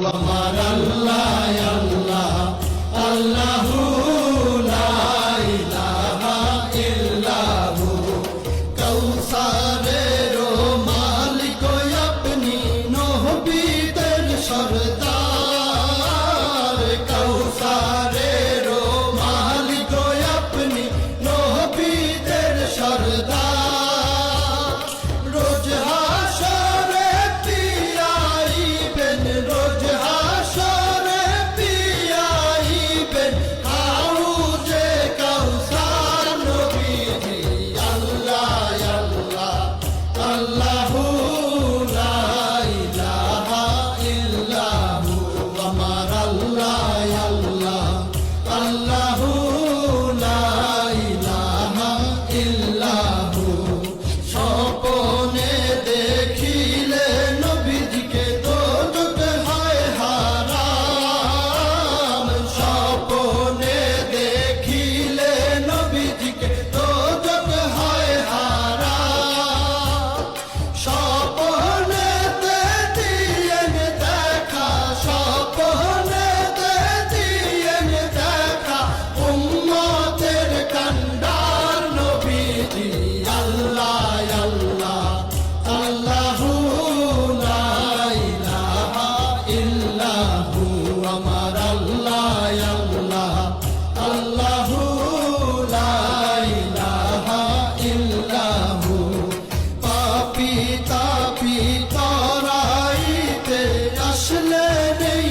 আমার আল্লাহ আল্লাহ আল্লাহু লা ইলাহা ইল্লাহু কাউসারের মালিক আপনি নবীদের সরদার কাউসারের মালিক আপনি নবীদের সরদার রোজ হাসরে পিয়াইবেন রোজ হাসরে পিয়াইবেন হাউজে কাউসার নবীজি আল্লাহ আল্লাহ আল্লাহু লা ইলাহা ইল্লাহু আমার আল্লাহ আল্লাহ আল্লাহু লা ইলাহা ইল্লাহু স্বপ্নে দেখিলে নবীজিকে দোজখ হয় হারাম স্বপ্নে দেখিলে নবীজিকে দোজখ হয় হারাম স্বপ্নেতে দিয়েন দেখা স্বপ্নেতে দিয়েন দেখা উম্মতের কান্ডার নবীজি আল্লাহ আল্লাহ আল্লাহু লা ইলাহা ইল্লাহু আমার আল্লাহ আল্লাহ আল্লাহু লা ইলাহা ইল্লাহু পাপী তাপী তরাইতে আসলে নেই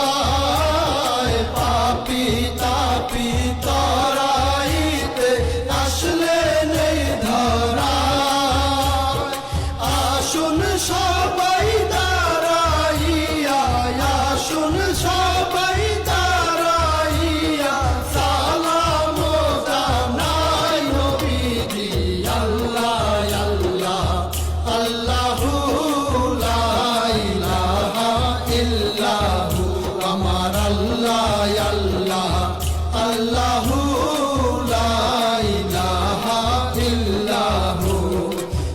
ধরায় পাপী তাপী তরাইতে আসলে নেই ধরায় আসুন সবাই দাঁড়াইয়া আসুন সবাই দাঁড়াইয়া সালাম জানাই নবীজি আল্লাহ আল্লাহ আল্লাহু লা ইলাহা ইল্লাহু আমার আল্লাহ আল্লাহ আল্লাহু লা ইলাহা ইল্লাহু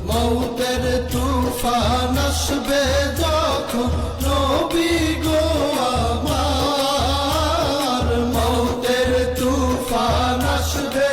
মৌতের তুফান আসবে যখন নবী গো আমার মৌতের তুফান আসবে